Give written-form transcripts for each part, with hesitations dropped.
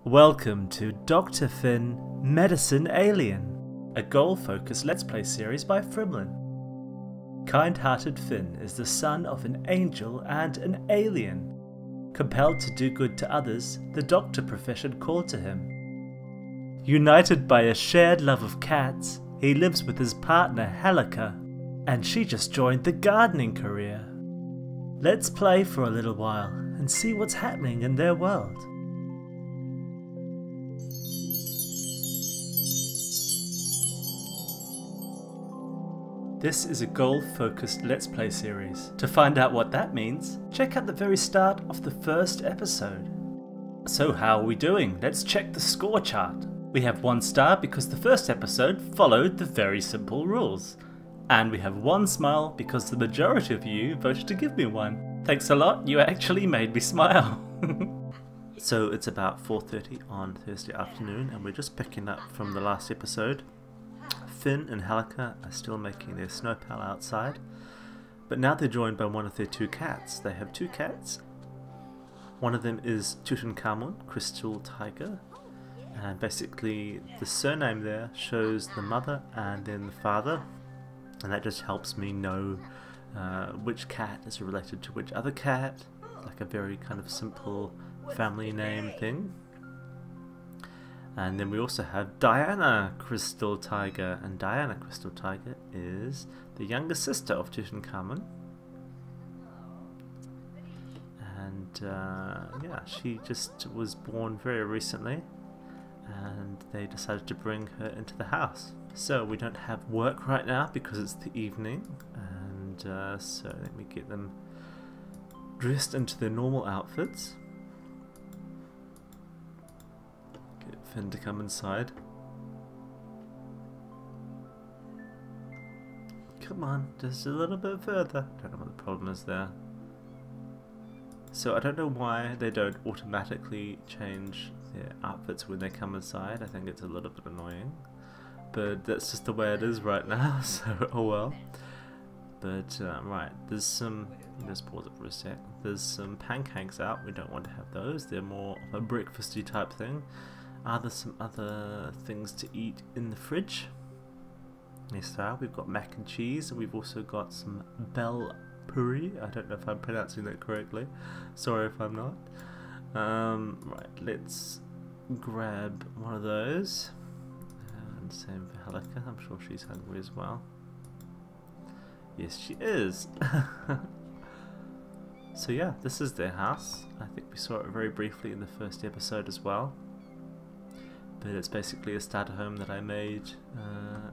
Welcome to Dr. Finn Medicine Alien, a goal-focused Let's Play series by Frimlin. Kind-hearted Finn is the son of an angel and an alien. Compelled to do good to others, the doctor profession called to him. United by a shared love of cats, he lives with his partner Helica, and she just joined the gardening career. Let's play for a little while and see what's happening in their world. This is a goal-focused Let's Play series. To find out what that means, check out the very start of the first episode. So how are we doing? Let's check the score chart. We have 1 star because the first episode followed the very simple rules. And we have 1 smile because the majority of you voted to give me one. Thanks a lot, you actually made me smile. So it's about 4:30 on Thursday afternoon and we're just picking up from the last episode. Finn and Helica are still making their snow pal outside, but now they're joined by one of their 2 cats. They have 2 cats. One of them is Tutankhamun, Crystal Tiger, and basically the surname there shows the mother and then the father, and that just helps me know which cat is related to which other cat, like a very kind of simple family name thing. And then we also have Diana Crystal Tiger, and Diana Crystal Tiger is the younger sister of Tutankhamun. And yeah, she just was born very recently, and they decided to bring her into the house. So we don't have work right now because it's the evening, and so let me get them dressed into their normal outfits. Finn to come inside. Come on, just a little bit further. Don't know what the problem is there. So I don't know why they don't automatically change their outfits when they come inside. I think it's a little bit annoying, but that's just the way it is right now, so oh well. But right, there's some, let's pause it for a sec. There's some pancakes out, we don't want to have those. They're more of a breakfasty type thing. Are there some other things to eat in the fridge? Yes, there are. We've got mac and cheese, and we've also got some bell puri. I don't know if I'm pronouncing that correctly. Sorry if I'm not. Right, let's grab one of those. And same for Helica. I'm sure she's hungry as well. Yes, she is. So yeah, this is their house. I think we saw it very briefly in the first episode as well. But it's basically a starter home that I made a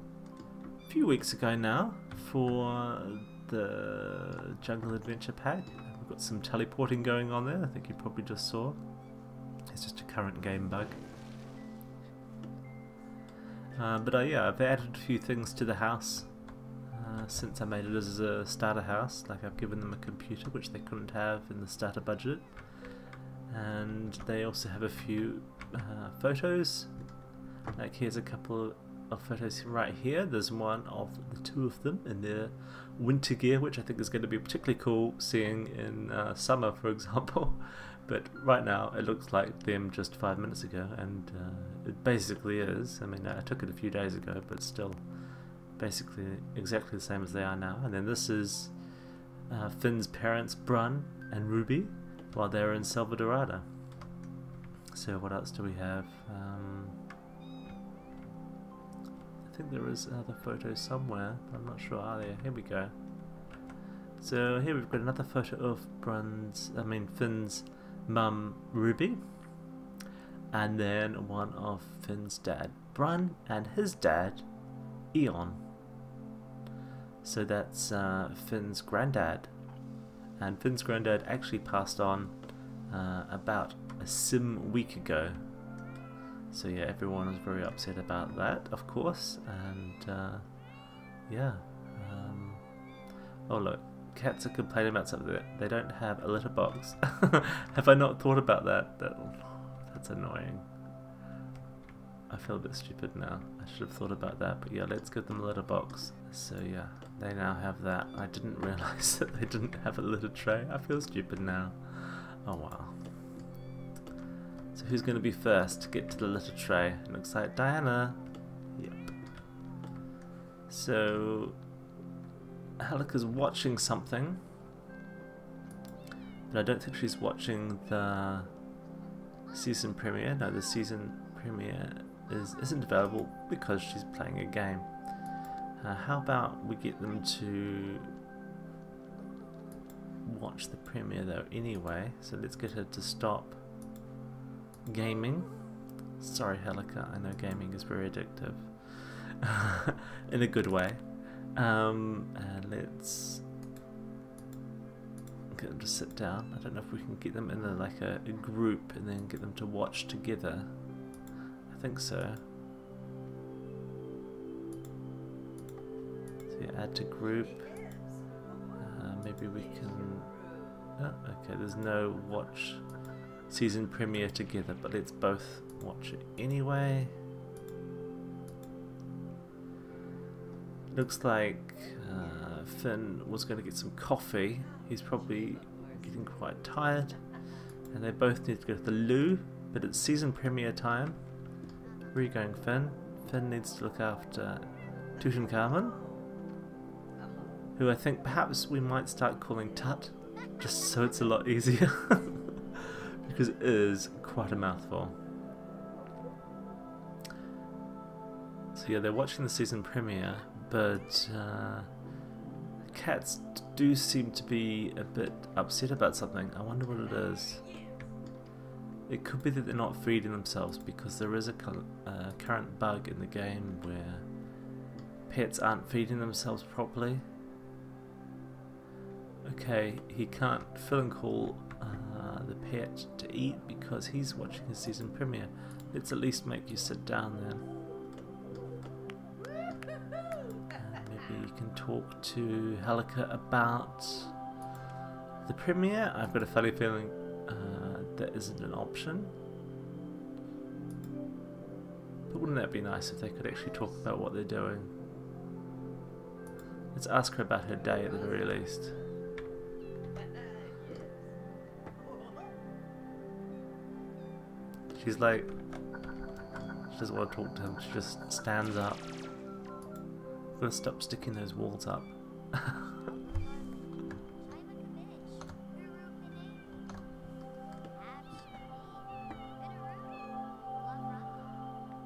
few weeks ago now for the Jungle Adventure Pack. We've got some teleporting going on there, I think you probably just saw. It's just a current game bug. But yeah, I've added a few things to the house since I made it as a starter house. Like I've given them a computer, which they couldn't have in the starter budget. And they also have a few photos. Like here's a couple of photos right here. There's one of the 2 of them in their winter gear, which I think is going to be particularly cool seeing in summer, for example. But right now it looks like them just 5 minutes ago, and it basically is. I mean, I took it a few days ago, but still basically exactly the same as they are now. And then this is Finn's parents, Brun and Ruby, while they're in Salvadorada. So what else do we have? I think there is another photo somewhere, but I'm not sure. Are there? Here we go. So here we've got another photo of Finn's mum, Ruby, and then one of Finn's dad, Brun, and his dad, Eon. So that's Finn's granddad. And Finn's granddad actually passed on about a week ago. So yeah, everyone was very upset about that, of course. And yeah. Oh look, cats are complaining about something. They don't have a litter box. Have I not thought about that? That's annoying. I feel a bit stupid now. I should have thought about that, but yeah, let's give them a litter box. So yeah, they now have that. I didn't realise that they didn't have a litter tray. I feel stupid now. Oh wow. So who's going to be first to get to the little tray? It looks like Diana. Yep. So Helica's watching something, but I don't think she's watching the season premiere. No, the season premiere isn't available because she's playing a game. How about we get them to watch the premiere though anyway? So let's get her to stop gaming. Sorry Helica, I know gaming is very addictive. In a good way. And let's get them to sit down. I don't know if we can get them in a group and then get them to watch together. I think so. So yeah, add to group. Maybe we can... Oh, okay, there's no watch season premiere together, but let's both watch it anyway. Looks like Finn was going to get some coffee. He's probably getting quite tired. And they both need to go to the loo, but it's season premiere time. Where are you going, Finn? Finn needs to look after Tutankhamun, who I think perhaps we might start calling Tut, just so it's a lot easier, because it is quite a mouthful. So yeah, they're watching the season premiere, but cats do seem to be a bit upset about something. I wonder what it is. It could be that they're not feeding themselves, because there is a current bug in the game where pets aren't feeding themselves properly. Okay, he can't fill and call the pet to eat because he's watching his season premiere. Let's at least make you sit down then. Maybe you can talk to Helica about the premiere. I've got a funny feeling that isn't an option. But wouldn't that be nice if they could actually talk about what they're doing? Let's ask her about her day at the very least. She's like, she doesn't want to talk to him, she just stands up. I'm gonna stop sticking those walls up.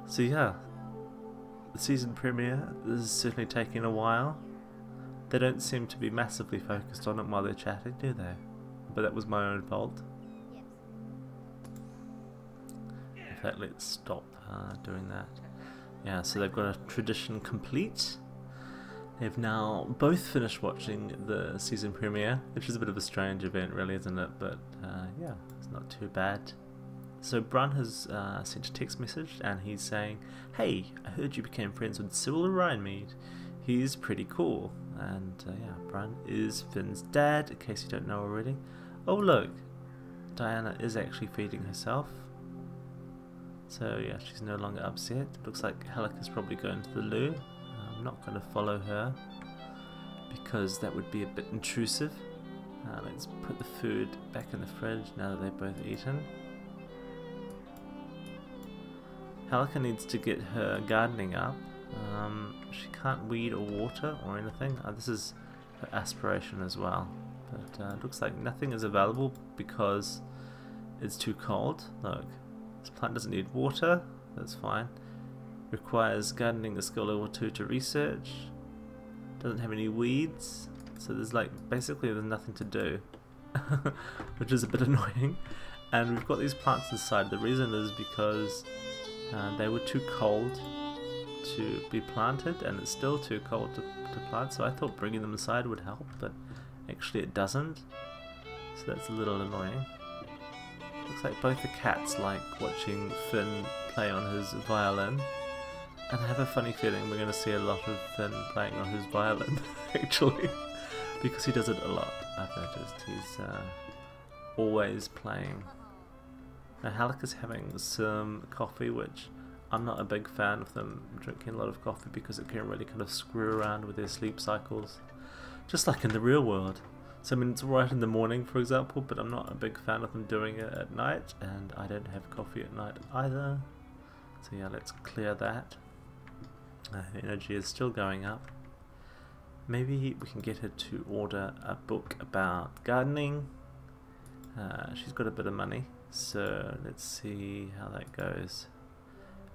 So yeah, the season premiere is certainly taking a while. They don't seem to be massively focused on it while they're chatting, do they? But that was my own fault. In fact, let's stop doing that. Yeah, so they've got a tradition complete. They've now both finished watching the season premiere, which is a bit of a strange event really, isn't it? But yeah, it's not too bad. So Brun has sent a text message and he's saying, "Hey, I heard you became friends with Cyril Rhinemead. He's pretty cool." And yeah, Brun is Finn's dad, in case you don't know already. Oh look, Diana is actually feeding herself. So yeah, she's no longer upset. Looks like Helica's probably going to the loo. I'm not going to follow her because that would be a bit intrusive. Let's put the food back in the fridge now that they've both eaten. Helica needs to get her gardening up. She can't weed or water or anything. This is her aspiration as well. But it looks like nothing is available because it's too cold. Look, this plant doesn't need water. That's fine. Requires gardening a skill level 2 to research. Doesn't have any weeds. So there's basically there's nothing to do. Which is a bit annoying. And we've got these plants inside. The reason is because they were too cold to be planted, and it's still too cold to plant, so I thought bringing them inside would help, but actually it doesn't, so that's a little annoying. Looks like both the cats like watching Finn play on his violin, and I have a funny feeling we're going to see a lot of Finn playing on his violin actually, because he does it a lot. I've noticed he's always playing. Now Helica's having some coffee, which I'm not a big fan of them drinking a lot of coffee because it can really kind of screw around with their sleep cycles, just like in the real world. So I mean, it's alright in the morning, for example, but I'm not a big fan of them doing it at night, and I don't have coffee at night either. So yeah, let's clear that. Her energy is still going up. Maybe we can get her to order a book about gardening. She's got a bit of money, so let's see how that goes.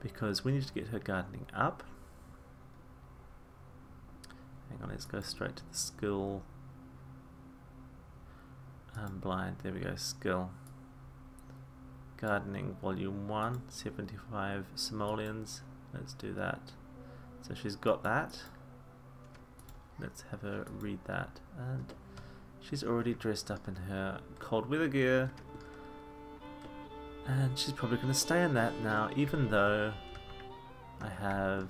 Because we need to get her gardening up. Hang on, let's go straight to the skill. I'm blind, there we go, skill. Gardening volume 1, 75 simoleons. Let's do that. So she's got that. Let's have her read that. And she's already dressed up in her cold weather gear. And she's probably going to stay in that now, even though I have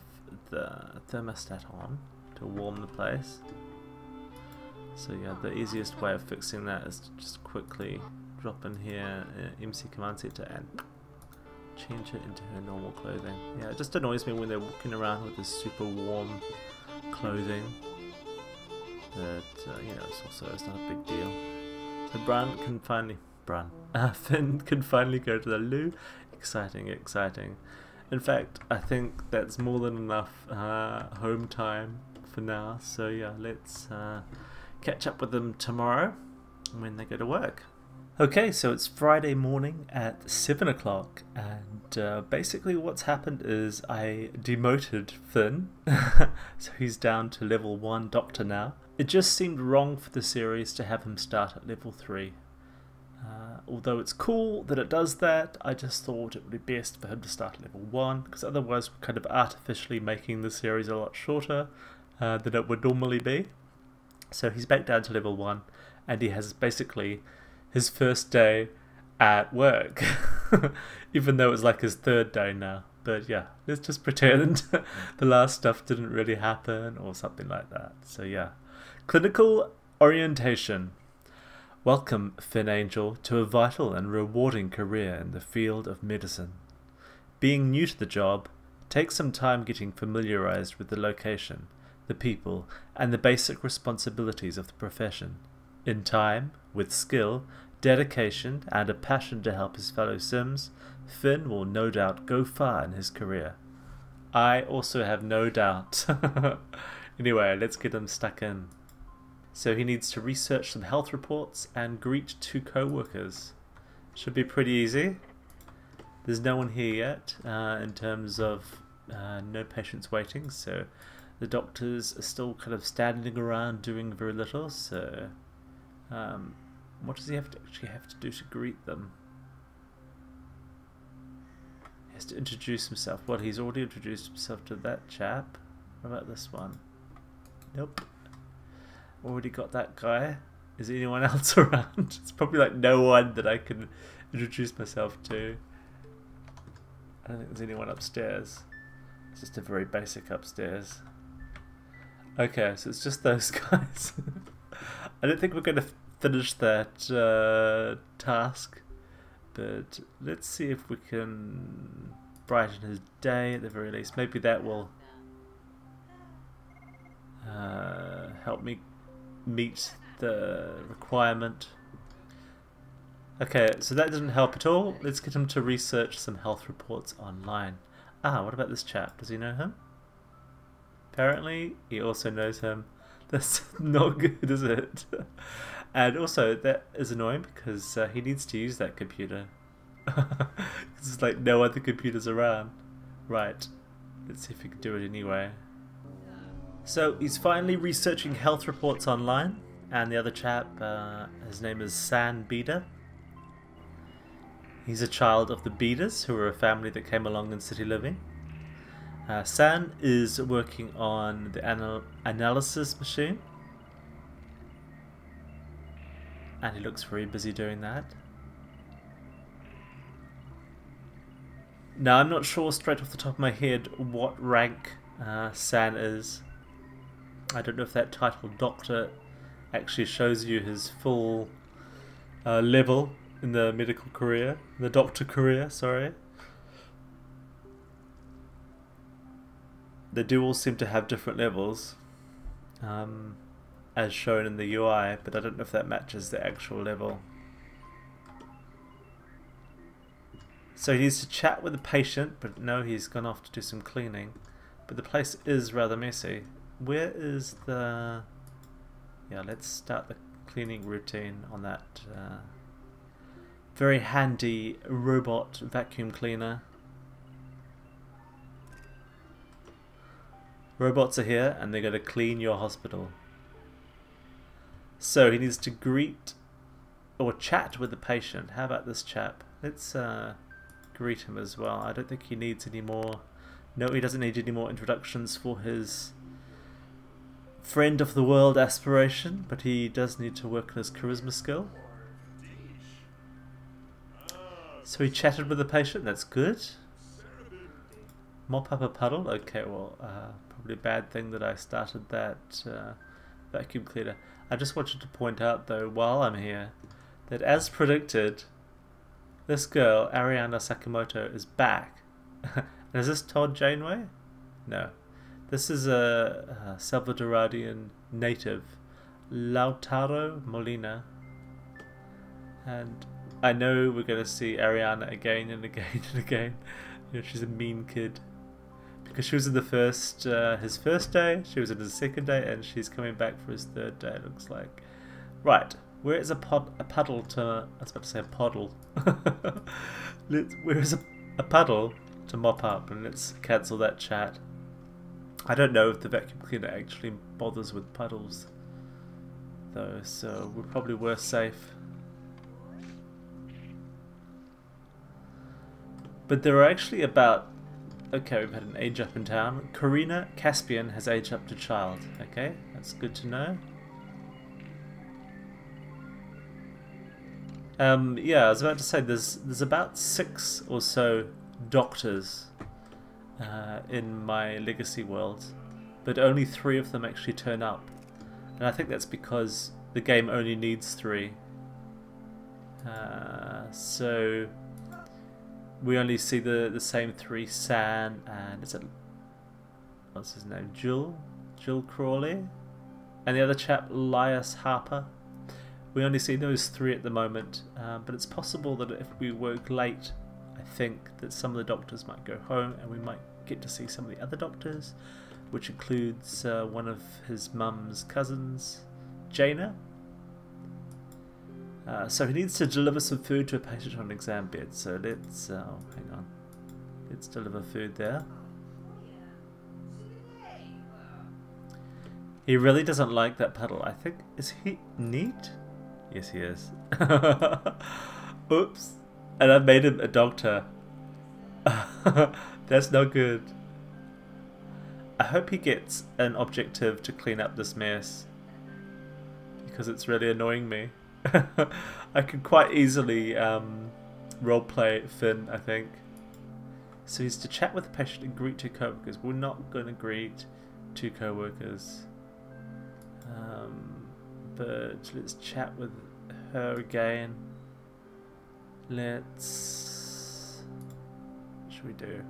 the thermostat on to warm the place. So yeah, the easiest way of fixing that is to just quickly drop in here MC command center and change it into her normal clothing. Yeah, it just annoys me when they're walking around with this super warm clothing. But you know, it's not a big deal. So Finn can finally go to the loo. Exciting, exciting. In fact, I think that's more than enough home time for now. So yeah, let's catch up with them tomorrow when they go to work. Okay, so it's Friday morning at 7 o'clock, and basically what's happened is I demoted Finn, so he's down to level 1 doctor now. It just seemed wrong for the series to have him start at level 3. Although it's cool that it does that, I just thought it would be best for him to start at level 1, because otherwise we're kind of artificially making the series a lot shorter than it would normally be. So he's back down to level 1, and he has basically his first day at work, even though it's like his 3rd day now. But yeah, let's just pretend the last stuff didn't really happen or something like that. So yeah, clinical orientation. Welcome, Finn Angel, to a vital and rewarding career in the field of medicine. Being new to the job, take some time getting familiarized with the location, the people, and the basic responsibilities of the profession. In time, with skill, dedication, and a passion to help his fellow Sims, Finn will no doubt go far in his career. I also have no doubt. Anyway, let's get him stuck in. So he needs to research some health reports and greet 2 co-workers. Should be pretty easy. There's no one here yet in terms of no patients waiting, so the doctors are still kind of standing around doing very little. So what does he actually have to do to greet them? He has to introduce himself. Well, he's already introduced himself to that chap. What about this one? Nope. Already got that guy. Is anyone else around? It's probably like no one that I can introduce myself to. I don't think there's anyone upstairs. It's just a very basic upstairs. Okay, so it's just those guys. I don't think we're going to finish that task, but let's see if we can brighten his day at the very least. Maybe that will help me meet the requirement. Okay, so that didn't help at all. Let's get him to research some health reports online. Ah, what about this chap? Does he know him? Apparently, he also knows him. That's not good, is it? And also, that is annoying because he needs to use that computer. There's like no other computers around. Right, let's see if we can do it anyway. So he's finally researching health reports online, and the other chap, his name is San Beda. He's a child of the Bedas, who are a family that came along in city living. San is working on the analysis machine, and he looks very busy doing that. Now I'm not sure straight off the top of my head what rank San is. I don't know if that title Doctor actually shows you his full level in the medical career, the doctor career, sorry. They do all seem to have different levels. as shown in the UI, but I don't know if that matches the actual level. So he needs to chat with the patient, but no, he's gone off to do some cleaning. But the place is rather messy. Where is the... Yeah, let's start the cleaning routine on that very handy robot vacuum cleaner. Robots are here and they're going to clean your hospital. So he needs to greet or chat with the patient. How about this chap? Let's greet him as well. I don't think he needs any more. No, he doesn't need any more introductions for his friend of the world aspiration, but he does need to work on his charisma skill. So he chatted with the patient, that's good. Mop up a puddle, okay, well, probably a bad thing that I started that vacuum cleaner. I just wanted to point out though, while I'm here, that as predicted, this girl, Ariana Sakamoto, is back. And is this Todd Janeway? No. This is a Salvadoradian native, Lautaro Molina. And I know we're going to see Ariana again and again and again. You know, she's a mean kid. Because she was in the first, his first day, she was in his second day, and she's coming back for his third day, it looks like. Right, where is a puddle to... I was about to say a puddle. Where is a puddle to mop up? And let's cancel that chat. I don't know if the vacuum cleaner actually bothers with puddles, though, so we're probably worse safe. But there are actually about... Okay, we've had an age up in town. Karina Caspian has aged up to child. Okay, that's good to know. Yeah, I was about to say there's about 6 or so doctors in my legacy world, but only 3 of them actually turn up, and I think that's because the game only needs 3. So we only see the same 3, San and is it, what's his name, Jill Crawley, and the other chap, Elias Harper. We only see those 3 at the moment, but it's possible that if we work late, I think that some of the doctors might go home and we might get to see some of the other doctors, which includes one of his mum's cousins, Jaina. So he needs to deliver some food to a patient on an exam bed, so let's, hang on, let's deliver food there. He really doesn't like that puddle. I think, is he neat? Yes, he is. Oops. And I've made him a doctor. That's not good. I hope he gets an objective to clean up this mess, because it's really annoying me. I could quite easily roleplay Finn, I think. So he's to chat with the patient and greet 2 co-workers. We're not going to greet 2 co-workers. But let's chat with her again. Let's... What should we do?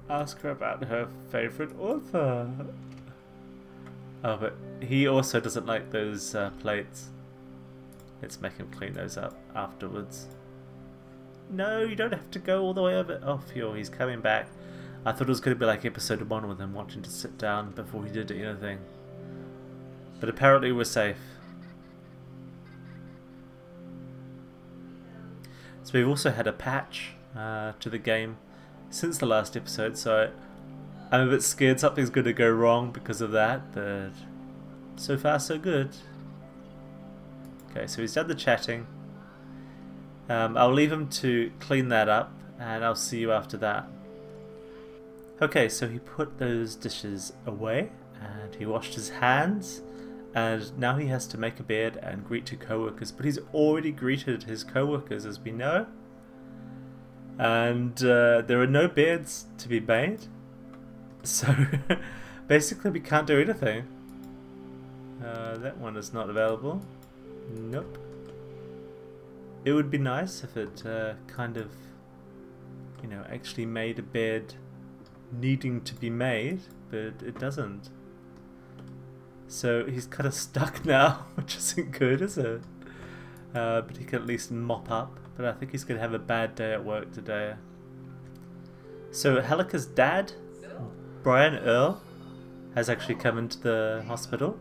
Ask her about her favourite author. Oh, but he also doesn't like those plates. Let's make him clean those up afterwards. No, you don't have to go all the way over. Oh, phew, he's coming back. I thought it was going to be like episode 1 with him wanting to sit down before he did anything. But apparently we're safe. So we've also had a patch to the game since the last episode, so I'm a bit scared something's going to go wrong because of that, but so far so good. Okay, so he's done the chatting. I'll leave him to clean that up, and I'll see you after that. Okay, so he put those dishes away, and he washed his hands, and now he has to make a bed and greet 2 co-workers, but he's already greeted his co-workers, as we know. And there are no beds to be made, so basically we can't do anything. That one is not available. Nope. It would be nice if it kind of, you know, actually made a bed needing to be made, but it doesn't. So he's kind of stuck now, which isn't good, is it? But he can at least mop up. But I think he's going to have a bad day at work today. So Helica's dad, Brian Earl, has actually come into the hospital.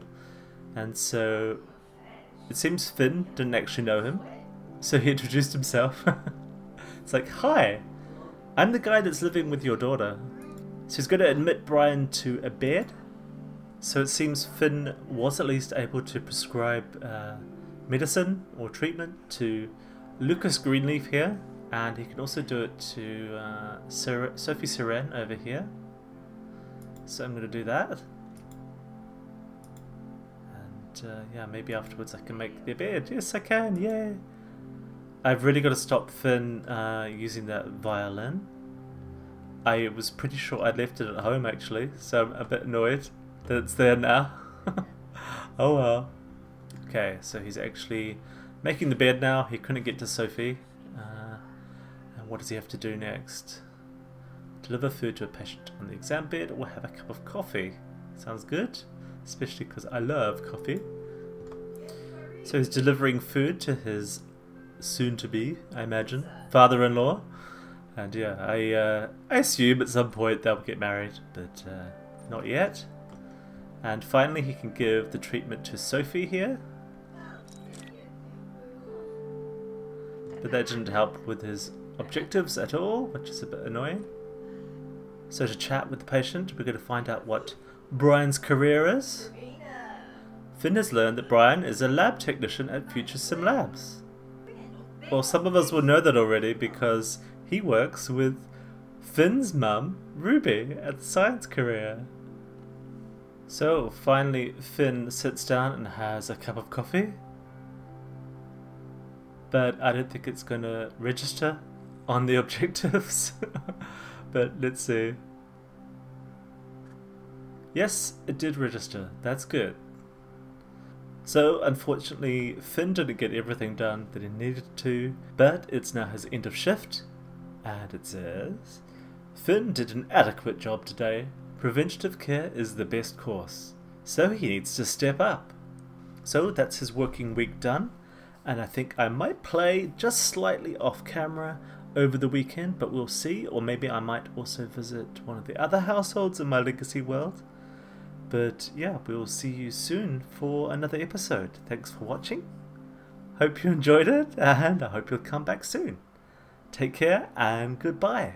And so it seems Finn didn't actually know him. So he introduced himself. It's like, hi, I'm the guy that's living with your daughter. So he's going to admit Brian to a bed. So it seems Finn was at least able to prescribe medicine or treatment to Lucas Greenleaf here. And he can also do it to Sophie Siren over here. So I'm going to do that. And yeah, maybe afterwards I can make their bed. Yes, I can, yay! I've really got to stop Finn using that violin. I was pretty sure I'd left it at home actually, so I'm a bit annoyed that it's there now. Oh well. Okay, so he's actually making the bed now. He couldn't get to Sophie. And what does he have to do next? Deliver food to a patient on the exam bed or have a cup of coffee. Sounds good, especially because I love coffee. So he's delivering food to his soon-to-be, I imagine, father-in-law. And yeah, I assume at some point they'll get married, but not yet. And finally he can give the treatment to Sophie here. But that didn't help with his objectives at all, which is a bit annoying. So to chat with the patient, we're going to find out what Brian's career is. Finn has learned that Brian is a lab technician at Future Sim Labs. Well, some of us will know that already because he works with Finn's mum, Ruby, at the science career. So finally Finn sits down and has a cup of coffee. But I don't think it's going to register on the objectives. But let's see. Yes, it did register. That's good. So unfortunately Finn didn't get everything done that he needed to, but it's now his end of shift. And it says, Finn did an adequate job today. Preventative care is the best course. So he needs to step up. So that's his working week done. And I think I might play just slightly off camera over the weekend, but we'll see. Or maybe I might also visit one of the other households in my legacy world. But yeah, we'll see you soon for another episode. Thanks for watching. Hope you enjoyed it, and I hope you'll come back soon. Take care and goodbye.